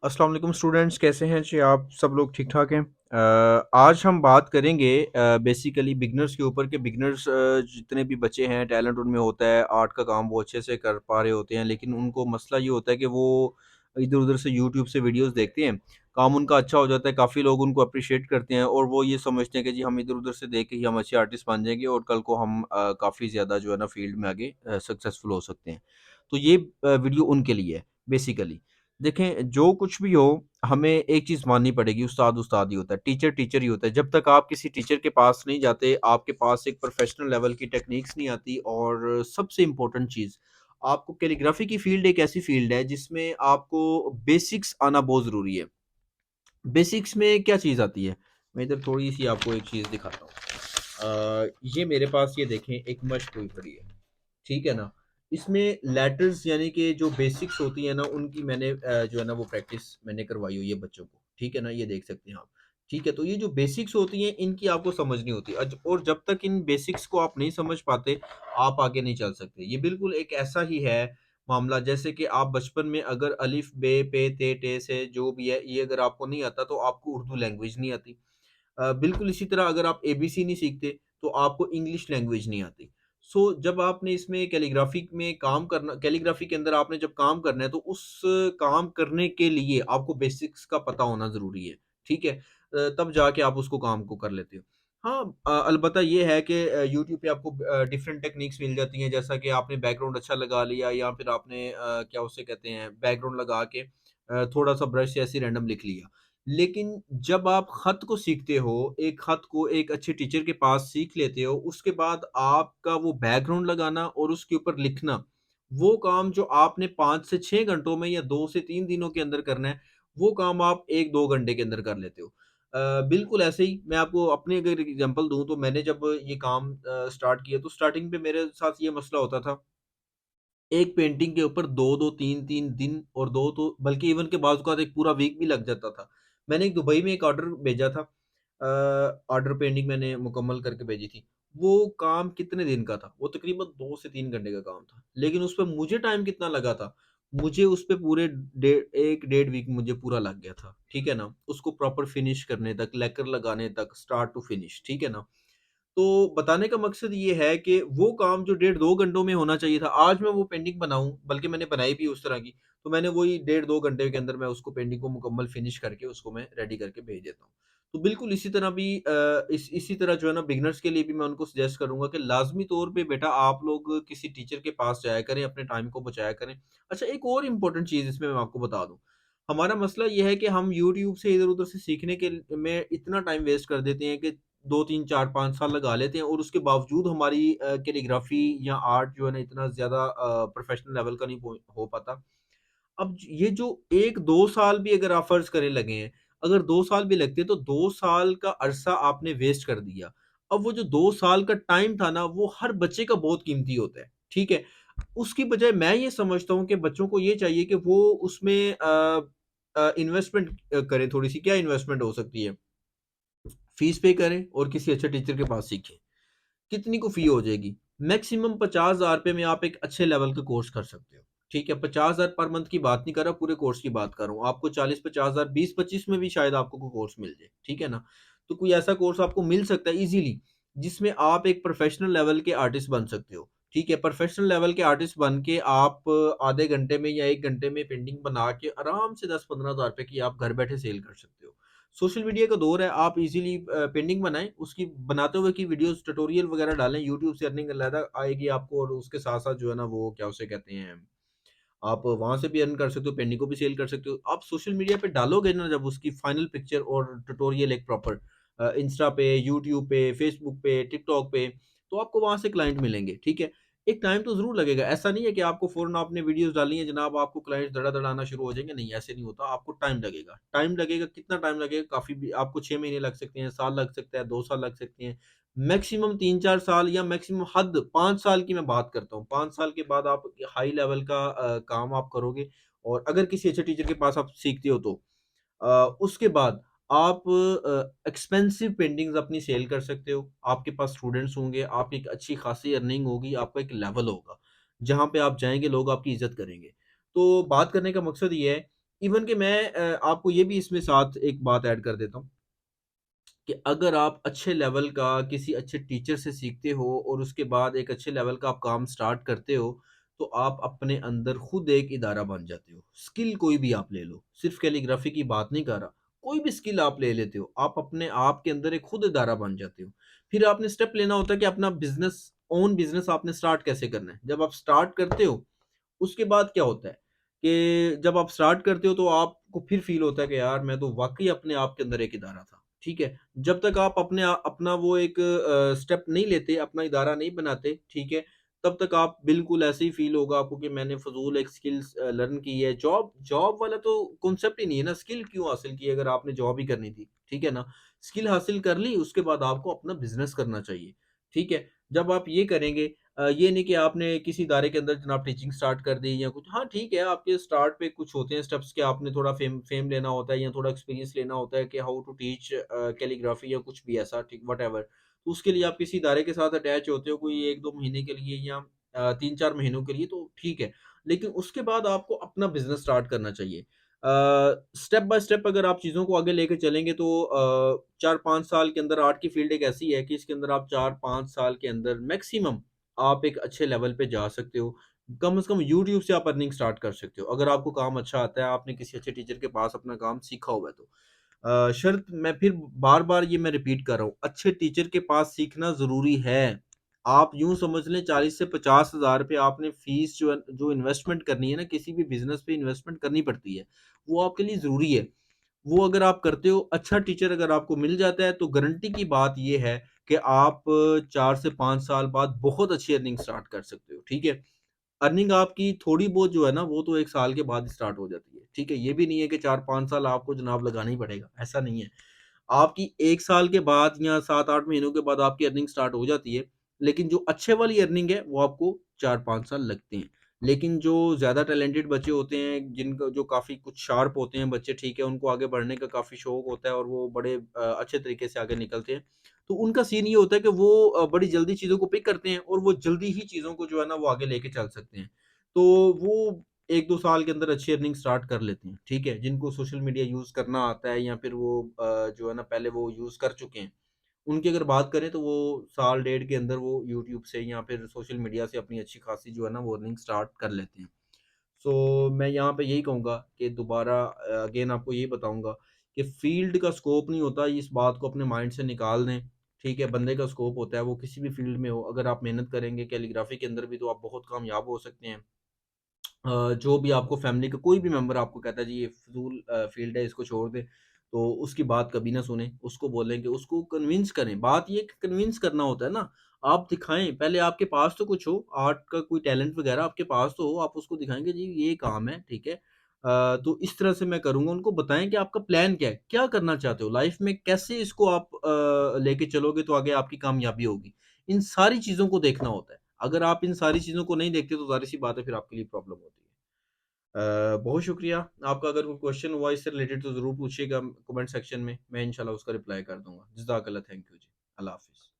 अस्सलाम वालेकुम स्टूडेंट्स, कैसे हैं जी आप सब लोग? ठीक ठाक हैं। आज हम बात करेंगे बेसिकली बिगनर्स के ऊपर कि बिगनर्स जितने भी बच्चे हैं, टैलेंट उनमें होता है, आर्ट का काम वो अच्छे से कर पा रहे होते हैं, लेकिन उनको मसला ये होता है कि वो इधर उधर से यूट्यूब से वीडियोस देखते हैं। काम उनका अच्छा हो जाता है, काफ़ी लोग उनको अप्रिशिएट करते हैं और वो ये समझते हैं कि जी हम इधर उधर से देख के ही हम अच्छे आर्टिस्ट बन जाएंगे और कल को हम काफ़ी ज़्यादा जो है ना फील्ड में आगे सक्सेसफुल हो सकते हैं। तो ये वीडियो उनके लिए है बेसिकली। देखें, जो कुछ भी हो, हमें एक चीज़ माननी पड़ेगी, उस्ताद उस्ताद ही होता है, टीचर टीचर ही होता है। जब तक आप किसी टीचर के पास नहीं जाते, आपके पास एक प्रोफ़ेशनल लेवल की टेक्निक्स नहीं आती और सबसे इम्पोर्टेंट चीज़, आपको कैलीग्राफ़ी की फ़ील्ड एक ऐसी फ़ील्ड है जिसमें आपको बेसिक्स आना बहुत ज़रूरी है। बेसिक्स में क्या चीज़ आती है? मैं इधर थोड़ी-सी आपको एक चीज़ दिखाता हूँ। ये मेरे पास ये देखें एक मश्क हुई पड़ी है। ठीक है ना? इसमें लेटर्स यानी कि जो बेसिक्स होती है ना, उनकी मैंने जो है ना वो प्रैक्टिस मैंने करवाई हुई है बच्चों को। ठीक है ना? ये देख सकते हैं आप। ठीक है, तो ये जो बेसिक्स होती हैं, इनकी आपको समझनी होती है और जब तक इन बेसिक्स को आप नहीं समझ पाते, आप आगे नहीं चल सकते। ये बिल्कुल एक ऐसा ही है मामला जैसे कि आप बचपन में अगर अलिफ, बे, पे, ते, टे से जो भी है, ये अगर आपको नहीं आता, तो आपको उर्दू लैंग्वेज नहीं आती। बिल्कुल इसी तरह अगर आप एबीसी नहीं सीखते, तो आपको इंग्लिश लैंग्वेज नहीं आती। जब आपने इसमें कैलीग्राफी में काम करना कैलीग्राफी के अंदर आपने जब काम करना है, तो उस काम करने के लिए आपको बेसिक्स का पता होना ज़रूरी है, ठीक है? तब जाके आप उसको काम को कर लेते हो। हाँ, अलबत्ता ये है कि यूट्यूब पे आपको डिफरेंट टेक्निक्स मिल जाती हैं, जैसा कि आपने बैकग्राउंड अच्छा लगा लिया या फिर आपने क्या उसे कहते हैं, बैकग्राउंड लगा के थोड़ा-सा ब्रश से ऐसे रैंडम लिख लिया। लेकिन जब आप खत को सीखते हो, एक खत को एक अच्छे टीचर के पास सीख लेते हो, उसके बाद आपका वो बैकग्राउंड लगाना और उसके ऊपर लिखना, वो काम जो आपने 5 से 6 घंटों में या 2 से 3 दिनों के अंदर करना है, वो काम आप 1-2 घंटे के अंदर कर लेते हो। बिल्कुल ऐसे ही मैं आपको अपनी अगर एग्ज़ाम्पल दूँ, तो मैंने जब ये काम स्टार्ट किया, तो स्टार्टिंग पे मेरे साथ ये मसला होता था, एक पेंटिंग के ऊपर 2-2 3-3 दिन और 2 तो बल्कि इवन के बाज़ औक़ात एक पूरा वीक भी लग जाता था। मैंने एक दुबई में एक ऑर्डर भेजा था। ऑर्डर पेंटिंग मैंने मुकम्मल करके भेजी थी। वो काम कितने दिन का था? वो तकरीबन 2 से 3 घंटे का काम था। लेकिन उसपे मुझे टाइम कितना लगा था? मुझे उसपे पूरे डे 1 डेढ़ वीक मुझे पूरा लग गया था। ठीक है ना? उसको प्रॉपर फिनिश करने तक, लैकर लगाने तक, स्टार्ट टू फिनिश। ठीक है ना? तो बताने का मकसद ये है कि वो काम जो डेढ़ 2 घंटों में होना चाहिए था, आज मैं वो पेंटिंग बनाऊँ, बल्कि मैंने बनाई भी उस तरह की, तो मैंने वही डेढ़ 2 घंटे के अंदर मैं उसको पेंटिंग को मुकम्मल फिनिश करके उसको मैं रेडी करके भेज देता हूँ। तो बिल्कुल इसी तरह भी इसी तरह जो है ना बिगिनर्स के लिए भी मैं उनको सजेस्ट करूँगा कि लाज़मी तौर पे बेटा आप लोग किसी टीचर के पास जाया करें, अपने टाइम को बचाया करें। अच्छा, एक और इम्पोर्टेंट चीज़ इसमें मैं आपको बता दूँ, हमारा मसला ये है कि हम यूट्यूब से इधर-उधर से सीखने के में इतना टाइम वेस्ट कर देते हैं कि 2, 3, 4, 5 साल लगा लेते हैं और उसके बावजूद हमारी कैलीग्राफ़ी या आर्ट जो है ना इतना ज़्यादा प्रोफ़ेशनल लेवल का नहीं हो पाता। अब ये जो 1-2 साल भी अगर आप फ़र्ज़ करें लगे हैं, अगर 2 साल भी लगते हैं तो 2 साल का अरसा आपने वेस्ट कर दिया। अब वो जो 2 साल का टाइम था ना, वो हर बच्चे का बहुत कीमती होता है, ठीक है? उसकी बजाय मैं ये समझता हूँ कि बच्चों को ये चाहिए कि वो उसमें इन्वेस्टमेंट करें थोड़ी-सी। क्या इन्वेस्टमेंट हो सकती है? फ़ीस पे करें और किसी अच्छे टीचर के पास सीखें। कितनी को फ़ी हो जाएगी? मैक्सिमम 50,000 रुपए में आप एक अच्छे लेवल का कोर्स कर सकते हो। ठीक है? 50,000 पर मंथ की बात नहीं कर रहा, पूरे कोर्स की बात कर रहा हूँ। आपको 40-50,000 20-25 में भी शायद आपको कोई कोर्स मिल जाए। ठीक है ना? तो कोई ऐसा कोर्स आपको मिल सकता है ईज़िली, जिसमें आप एक प्रोफ़ेशनल लेवल के आर्टिस्ट बन सकते हो। ठीक है? प्रोफ़ेशनल लेवल के आर्टिस्ट बन के आप आधे घंटे में या 1 घंटे में पेंटिंग बना के आराम से 10-15,000 रुपए की आप घर बैठे सेल कर सकते हो। सोशल मीडिया का दौर है, आप इज़िली पेंटिंग बनाएँ, उसकी बनाते हुए की वीडियोज़ ट्यूटोरियल वगैरह डालें, यूट्यूब से अर्निंग अलहदा आएगी आपको और उसके साथ-साथ जो है ना वो क्या उसे कहते हैं, आप वहाँ से भी अर्न कर सकते हो, पेंटिंग को भी सेल कर सकते हो। आप सोशल मीडिया पे डालोगे ना जब उसकी फाइनल पिक्चर और ट्यूटोरियल एक प्रॉपर इंस्टा पे, यूट्यूब पे, फेसबुक पे, टिकटॉक पे, तो आपको वहाँ से क्लाइंट मिलेंगे, ठीक है? एक टाइम तो ज़रूर लगेगा, ऐसा नहीं है कि आपको फ़ौरन आपने वीडियोज़ डाली हैं जनाब आपको क्लाइंट्स धड़ाधड़ आना शुरू हो जाएँगे, नहीं ऐसे नहीं होता, आपको टाइम लगेगा। टाइम लगेगा, कितना टाइम लगेगा? काफ़ी भी आपको 6 महीने लग सकते हैं, साल लग सकता है, 2 साल लग सकते हैं। मैक्सिमम 3-4 साल या मैक्सिमम हद 5 साल की मैं बात करता हूँ। 5 साल के बाद आप हाई लेवल का काम आप करोगे और अगर किसी अच्छे टीचर के पास आप सीखते हो तो उसके बाद आप एक्सपेंसिव पेंटिंग्स अपनी सेल कर सकते हो। आपके पास स्टूडेंट्स होंगे, आपकी एक अच्छी खासी अर्निंग होगी, आपका एक लेवल होगा, जहाँ पे आप जाएँगे लोग आपकी इज़्ज़त करेंगे। तो बात करने का मकसद ये है इवन कि मैं आपको ये भी इसमें साथ एक बात ऐड कर देता हूँ कि अगर आप अच्छे लेवल का किसी अच्छे टीचर से सीखते हो और उसके बाद एक अच्छे लेवल का आप काम स्टार्ट करते हो, तो आप अपने अंदर खुद एक इदारा बन जाते हो। स्किल कोई भी आप ले लो, सिर्फ़ कैलीग्राफ़ी की बात नहीं कर रहा, कोई भी स्किल आप ले लेते हो, आप अपने आप के अंदर एक खुद इदारा बन जाते हो। फिर आपने स्टेप लेना होता है कि अपना बिज़नेस आपने स्टार्ट कैसे करना है। जब आप स्टार्ट करते हो, उसके बाद क्या होता है कि जब आप स्टार्ट करते हो तो आपको फिर फ़ील होता है कि यार मैं तो वाक़ई अपने आप के अंदर एक इदारा था, ठीक है? जब तक आप अपना वो एक स्टेप नहीं लेते, अपना इदारा नहीं बनाते, ठीक है? तब तक आप बिल्कुल ऐसे ही फ़ील होगा आपको कि मैंने फ़िज़ूल एक स्किल्स लर्न की है। जॉब जॉब वाला तो कॉन्सेप्ट ही नहीं है ना, स्किल क्यों हासिल की अगर आपने जॉब ही करनी थी, ठीक है ना? स्किल हासिल कर ली, उसके बाद आपको अपना बिज़नेस करना चाहिए, ठीक है? जब आप ये करेंगे ये नहीं कि आपने किसी इदारे के अंदर जनाब टीचिंग स्टार्ट कर दी या कुछ हाँ, ठीक है, आपके स्टार्ट पे कुछ होते हैं स्टेप्स कि आपने थोड़ा फ़ेम फ़ेम लेना होता है या थोड़ा एक्सपीरियंस लेना होता है कि हाउ टू टीच कैलीग्राफी या कुछ भी ऐसा ठीक व्हाटएवर। तो उसके लिए आप किसी इदारे के साथ अटैच होते हो कोई 1-2 महीने के लिए या 3-4 महीनों के लिए तो ठीक है। लेकिन उसके बाद आपको अपना बिज़नेस स्टार्ट करना चाहिए। स्टेप बाय स्टेप अगर आप चीज़ों को आगे लेके चलेंगे तो 4-5 साल के अंदर आर्ट की फ़ील्ड एक ऐसी है कि इसके अंदर आप 4-5 साल के अंदर मैक्सिमम आप एक अच्छे लेवल पे जा सकते हो। कम से कम यूट्यूब से आप अर्निंग स्टार्ट कर सकते हो। अगर आपको काम अच्छा आता है, आपने किसी अच्छे टीचर के पास अपना काम सीखा हुआ है तो। शर्त मैं फिर बार-बार ये मैं रिपीट कर रहा हूँ, अच्छे टीचर के पास सीखना ज़रूरी है। आप यूँ समझ लें 40 से 50 हज़ार रुपए आपने फ़ीस जो इन्वेस्टमेंट करनी है ना, किसी भी बिज़नेस पे इन्वेस्टमेंट करनी पड़ती है, वो आपके लिए ज़रूरी है। वो अगर आप करते हो, अच्छा टीचर अगर आपको मिल जाता है, तो गारंटी की बात ये है कि आप 4 से 5 साल बाद बहुत अच्छी अर्निंग स्टार्ट कर सकते हो, ठीक है? अर्निंग आपकी थोड़ी बहुत जो है ना, वो तो 1 साल के बाद स्टार्ट हो जाती है, ठीक है? ये भी नहीं है कि 4-5 साल आपको जनाब लगाना ही पड़ेगा, ऐसा नहीं है। आपकी 1 साल के बाद या 7-8 महीनों के बाद आपकी अर्निंग स्टार्ट हो जाती है, लेकिन जो अच्छे वाली अर्निंग है, वो आपको 4-5 साल लगते हैं। लेकिन जो ज़्यादा टैलेंटेड बच्चे होते हैं, जिनका जो काफ़ी कुछ शार्प होते हैं बच्चे, ठीक है, उनको आगे बढ़ने का काफ़ी शौक होता है और वो बड़े अच्छे तरीके से आगे निकलते हैं। तो उनका सीन ये होता है कि वो बड़ी जल्दी चीज़ों को पिक करते हैं और वो जल्दी ही चीज़ों को जो है ना, वो आगे लेके चल सकते हैं। तो वो 1-2 साल के अंदर अच्छी अर्निंग स्टार्ट कर लेते हैं, ठीक है? जिनको सोशल मीडिया यूज़ करना आता है या फिर वो जो है ना पहले वो यूज़ कर चुके हैं, उनकी अगर बात करें तो वो साल डेढ़ के अंदर वो यूट्यूब से या फिर सोशल मीडिया से अपनी अच्छी खासी जो है ना वो अर्निंग स्टार्ट कर लेते हैं। सो मैं यहाँ पे यही कहूँगा कि दोबारा अगेन आपको यही बताऊँगा कि फ़ील्ड का स्कोप नहीं होता, इस बात को अपने माइंड से निकाल दें, ठीक है? बंदे का स्कोप होता है, वो किसी भी फ़ील्ड में हो, अगर आप मेहनत करेंगे कैलीग्राफ़ी के अंदर भी तो आप बहुत कामयाब हो सकते हैं। जो भी आपको फैमिली का कोई भी मेंबर आपको कहता है जी ये फ़िज़ूल फ़ील्ड है इसको छोड़ दे, तो उसकी बात कभी ना सुनें। उसको बोलें कि उसको कन्विंस करें। बात ये है कि कन्विंस करना होता है ना, आप दिखाएँ पहले आपके पास तो कुछ हो, आर्ट का कोई टैलेंट वगैरह आपके पास तो हो, आप उसको दिखाएँगे जी ये काम है, ठीक है। तो इस तरह से मैं करूँगा, उनको बताएँ कि आपका प्लान क्या है? क्या करना चाहते हो? लाइफ़ में कैसे इसको आप लेके चलोगे तो आगे आपकी कामयाबी होगी? इन सारी चीज़ों को देखना होता है। अगर आप इन सारी चीज़ों को नहीं देखते तो ज़ाहिर-सी बात है फिर आपके लिए प्रॉब्लम होती है। बहुत शुक्रिया आपका अगर कोई क्वेश्चन हुआ इससे रिलेटेड तो ज़रूर पूछिएगा कमेंट सेक्शन में, मैं इंशाल्लाह उसका रिप्लाई कर दूँगा। जज़ाकल्लाह थैंक यू जी। अल्लाह हाफ़िज़।